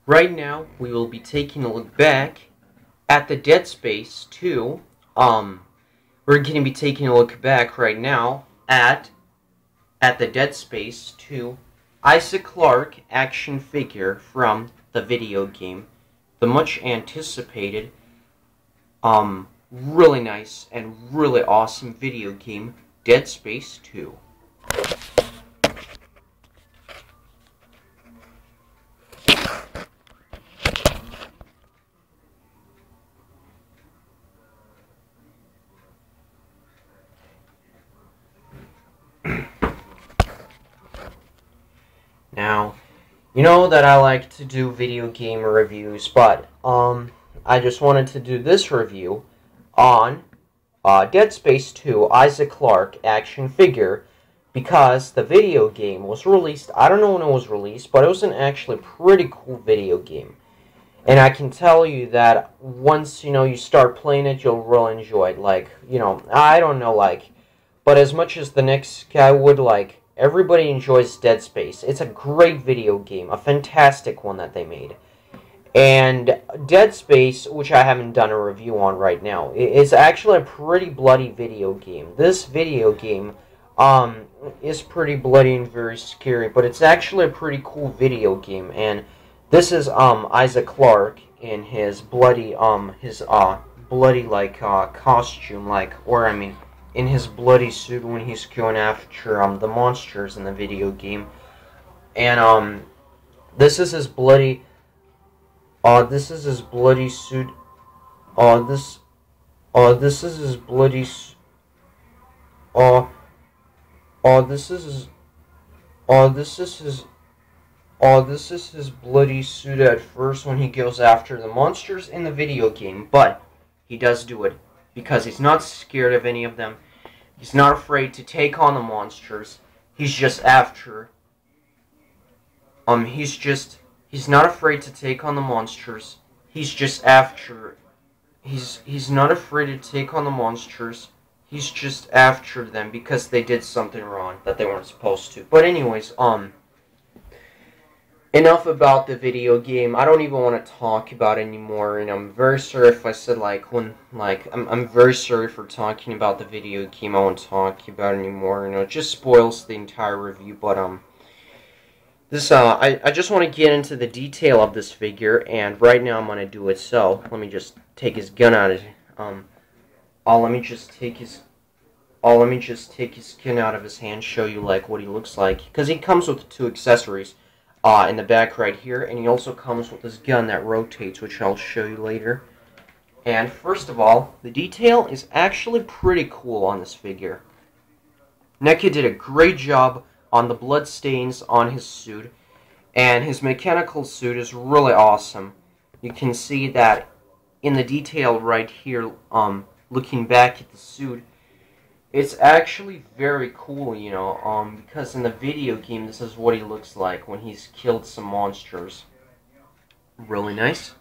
Right now, we will be taking a look back at the Dead Space 2. We're going to be taking a look back right now at the Dead Space 2 Issac Clarke Action Figure from the video game. The much anticipated, really nice and really awesome video game, Dead Space 2. Now, you know that I like to do video game reviews, but I just wanted to do this review on Dead Space 2 Issac Clarke Action Figure because the video game was released. I don't know when it was released, but it was an actually pretty cool video game. And I can tell you that once, you start playing it, you'll really enjoy it. I don't know, but as much as the next guy would, everybody enjoys Dead Space. It's a great video game, a fantastic one that they made. And Dead Space, which I haven't done a review on right now, is actually a pretty bloody video game. This video game is pretty bloody and very scary, but it's actually a pretty cool video game. And this is Issac Clarke in his bloody costume, in his bloody suit when he's going after the monsters in the video game. And this is his bloody this is his bloody suit. This is his bloody this is his bloody suit at first when he goes after the monsters in the video game, but he does do it because he's not scared of any of them. He's not afraid to take on the monsters. He's just after he's not afraid to take on the monsters. He's just after he's not afraid to take on the monsters. He's just after them because they did something wrong that they weren't supposed to. But anyways, enough about the video game. I don't even want to talk about it anymore, and I'm very sorry if I said I'm very sorry for talking about the video game. I won't talk about it anymore. It just spoils the entire review. But I just want to get into the detail of this figure, and right now I'm gonna do it. So let me just take his gun out of let me just take his skin out of his hand, show you what he looks like, because he comes with 2 accessories. In the back right here, and he also comes with this gun that rotates, which I'll show you later. And first of all, the detail is actually pretty cool on this figure. Neca did a great job on the blood stains on his suit, and his mechanical suit is really awesome. You can see that in the detail right here, looking back at the suit. It's actually very cool, because in the video game, this is what he looks like when he's killed some monsters. Really nice.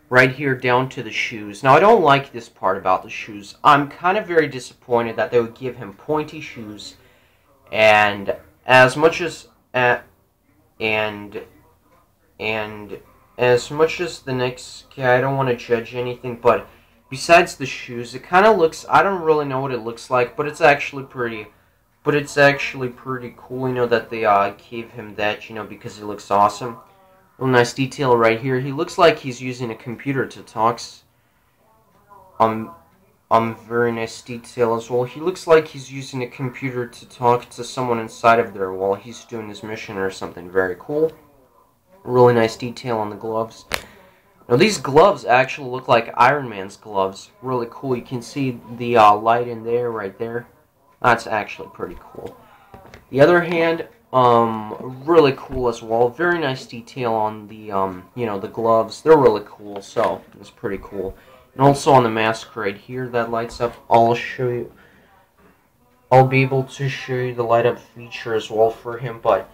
Right here down to the shoes. Now, I don't like this part about the shoes. I'm kind of very disappointed that they would give him pointy shoes. And as much as the next guy, I don't want to judge anything, but besides the shoes, it kind of looks, I don't really know what it looks like, but it's actually pretty cool, that they gave him that, because he looks awesome. Real nice detail right here. He looks like he's using a computer to talk. Very nice detail as well. He looks like he's using a computer to talk to someone inside of there while he's doing his mission or something. Very cool. Really nice detail on the gloves. Now, these gloves actually look like Iron Man's gloves. Really cool. You can see the light in there, right there. That's actually pretty cool. The other hand, really cool as well. Very nice detail on the, the gloves. They're really cool, so it's pretty cool. And also on the mask right here that lights up, I'll be able to show you the light up feature as well for him. But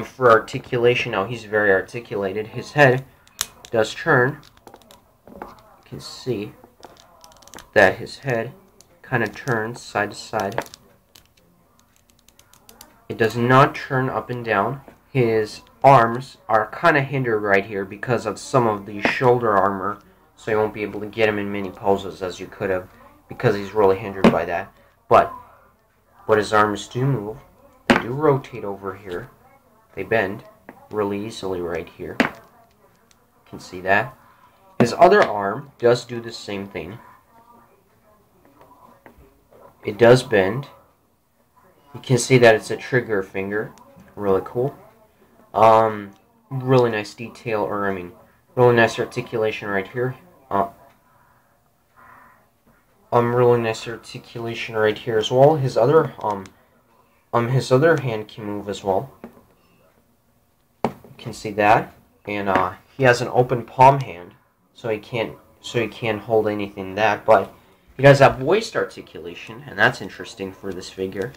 for articulation, now he's very articulated. His head does turn. You can see that his head kind of turns side to side. It does not turn up and down. his arms are kind of hindered right here because of some of the shoulder armor, so you won't be able to get him in many poses as you could have, because he's really hindered by that. But his arms do move. They do rotate over here. They bend really easily right here. You can see that. His other arm does do the same thing. It does bend. You can see that it's a trigger finger. Really cool. Really nice detail, or I mean, really nice articulation right here. Really nice articulation right here as well. His other hand can move as well. You can see that, and he has an open palm hand, so he can't hold anything in that. But he does have waist articulation, and that's interesting for this figure.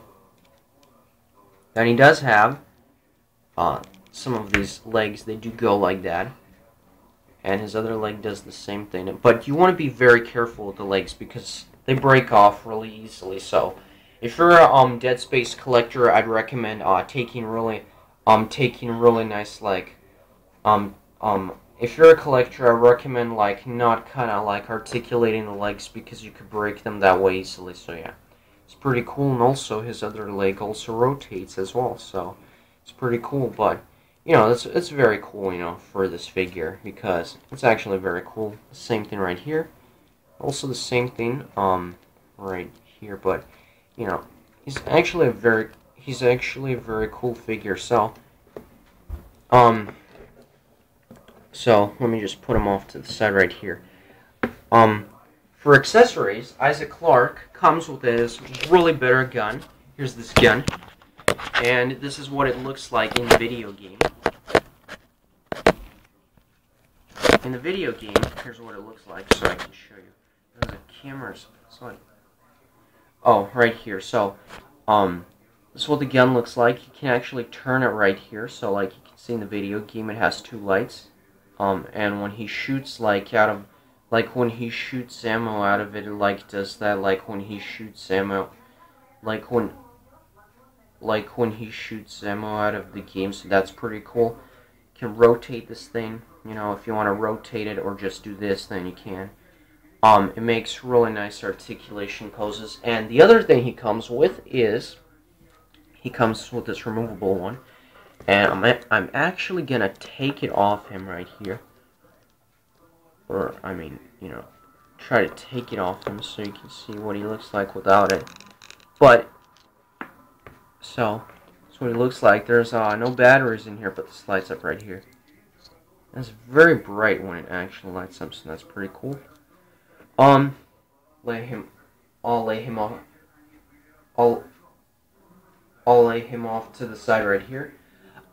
Then he does have some of these legs. They do go like that, and his other leg does the same thing. But you want to be very careful with the legs because they break off really easily. So if you're a Dead Space collector, I'd recommend taking really nice, like if you're a collector, I recommend like not kind of like articulating the legs because you could break them that way easily. So yeah, it's pretty cool. And also his other leg also rotates as well, so it's pretty cool. But you know, it's very cool, you know, for this figure because it's actually very cool. Same thing right here, also the same thing right here. But you know, he's actually a very cool figure. So let me just put him off to the side right here. For accessories, Issac Clarke comes with this really better gun. Here's this gun, and this is what it looks like in the video game. In the video game, here's what it looks like, so I can show you. There's a camera, so right here. So, this is what the gun looks like. You can actually turn it right here. So, like you can see in the video game, it has two lights. And when he shoots when he shoots ammo out of it, like does that. Like when he shoots ammo, like when he shoots ammo out of the game. So that's pretty cool. You can rotate this thing. You know, if you want to rotate it or just do this, then you can. It makes really nice articulation poses. And the other thing he comes with is this removable one. And I'm actually gonna take it off him right here. Or, I mean, you know, try to take it off him so you can see what he looks like without it. But, so, that's what he looks like. There's no batteries in here, but this lights up right here. It's very bright when it actually lights up, so that's pretty cool. I'll lay him off to the side right here.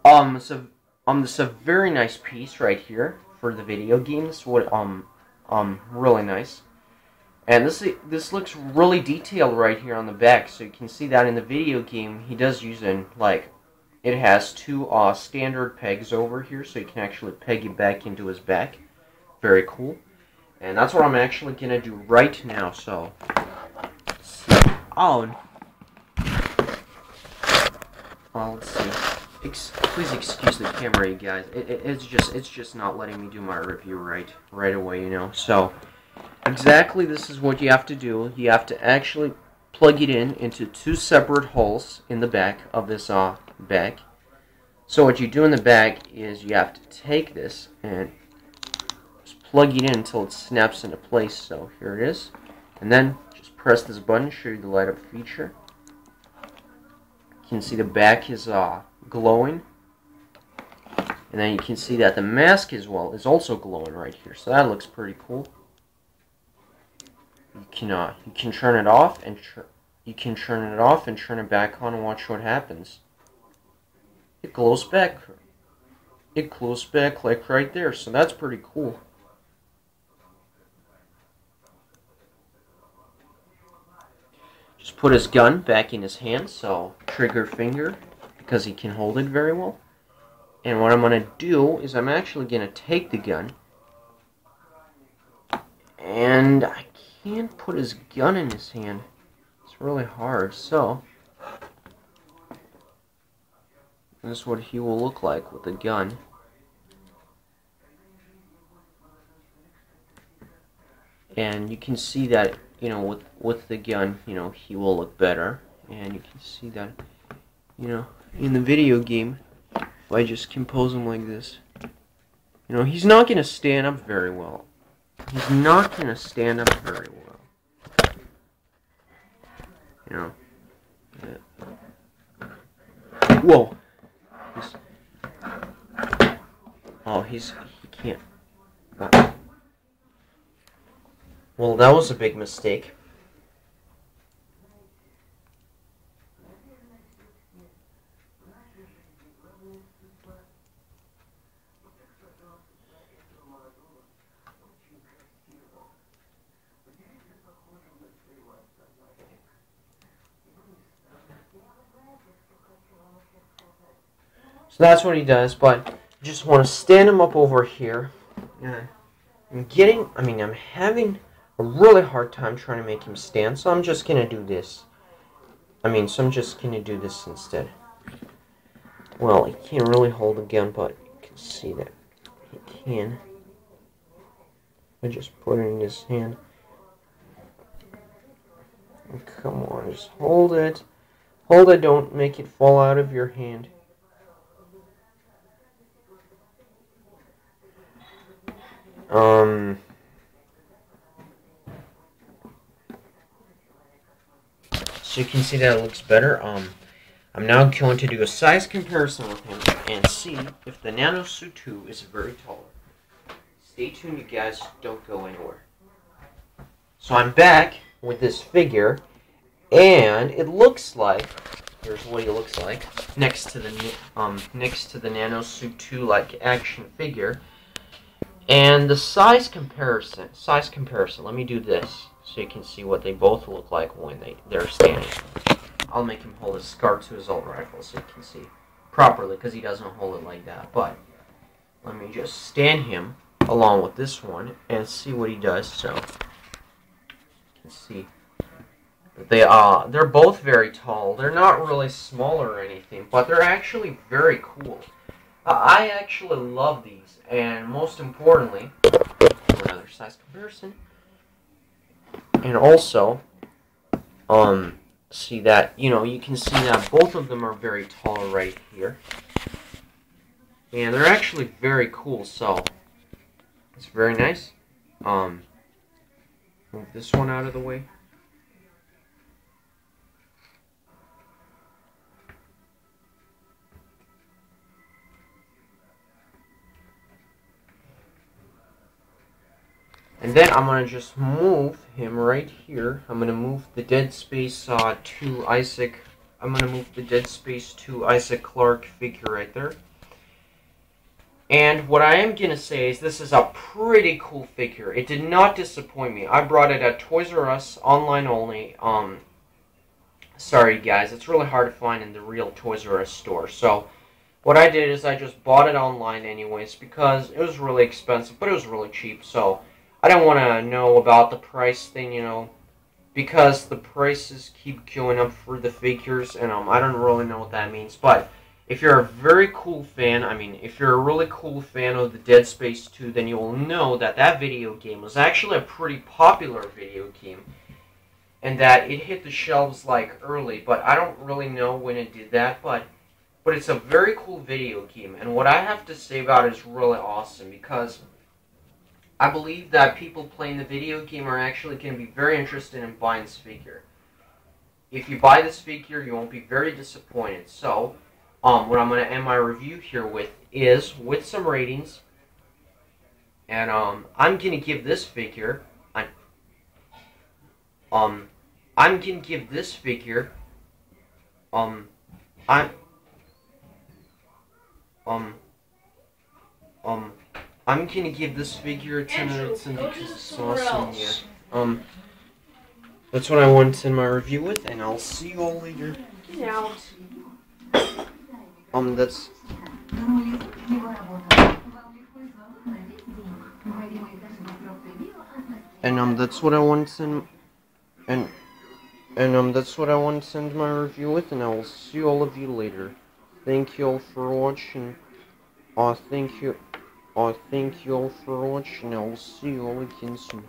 This is a very nice piece right here for the video game. This would really nice, and this looks really detailed right here on the back. So you can see that in the video game he does use it has two standard pegs over here, so you can actually peg it back into his back. Very cool, and that's what I'm actually gonna do right now. So let's see. Let's see. Please excuse the camera, you guys. It's just not letting me do my review right away, you know. So exactly, this is what you have to do. You have to actually plug it into two separate holes in the back of this bag. So what you do in the back is you have to take this and just plug it in until it snaps into place. So here it is, and then just press this button. Show you the light up feature. You can see the back is glowing, and then you can see that the mask as well is also glowing right here, so that looks pretty cool. You can turn it off and turn it back on and watch what happens. It glows back like right there, so that's pretty cool. Just put his gun back in his hand, so trigger finger, because he can hold it very well. And what I'm going to do is I'm actually going to take the gun, and I can't put his gun in his hand. It's really hard, so This is what he will look like with a gun. And you can see that, you know, with the gun, you know, he will look better. And you can see that, you know, in the video game, if I just compose him like this, you know, he's not going to stand up very well. He's not going to stand up very well. You know. Whoa. He can't. Well, that was a big mistake. So that's what he does, but you just want to stand him up over here. And I'm having a really hard time trying to make him stand, so I'm just going to do this. So I'm just going to do this instead. Well, he can't really hold a gun, but you can see that he can. I just put it in his hand. Come on, just hold it. Hold it, don't make it fall out of your hand. So you can see that it looks better. I'm now going to do a size comparison with him and see if the Nanosuit 2 is very tall. Stay tuned, you guys. Don't go anywhere. So I'm back with this figure, and it looks like, here's what he looks like next to the Nanosuit 2 like action figure. And the size comparison, let me do this so you can see what they both look like when they're standing. I'll make him hold a SCAR to his assault rifle so you can see properly, because he doesn't hold it like that. But let me just stand him along with this one and see what he does. So you can see that they're both very tall. They're not really small or anything, but they're actually very cool. I actually love these, and most importantly, another size comparison, and also, see that, you can see that both of them are very tall right here, and they're actually very cool, so it's very nice. Move this one out of the way. And then I'm going to just move him right here. I'm going to move the Dead Space 2 Issac. I'm going to move the Dead Space 2 Issac Clarke figure right there. And what I am going to say is this is a pretty cool figure. It did not disappoint me. I brought it at Toys R Us, online only. Sorry guys, it's really hard to find in the real Toys R Us store. So what I did is I just bought it online anyways because it was really expensive, but it was really cheap. So I don't want to know about the price thing, because the prices keep going up for the figures, and I don't really know what that means. But if you're a very cool fan, if you're a really cool fan of the Dead Space 2, then you will know that that video game was actually a pretty popular video game, and that it hit the shelves like early, but I don't really know when it did that, but it's a very cool video game, and what I have to say about it is really awesome, because I believe that people playing the video game are actually going to be very interested in buying this figure. If you buy this figure, you won't be very disappointed. So, what I'm going to end my review here with is with some ratings. And I'm going to give this figure I'm going to give this figure I'm gonna give this figure a 10 out of 10 because it's awesome. Yeah. That's what I wanted to end my review with, and I'll see you all later. Get out. That's. And that's what I wanted to end. That's what I wanted to end my review with, and I will see all of you later. Thank you all for watching. Thank you all for watching. I'll see you all again soon.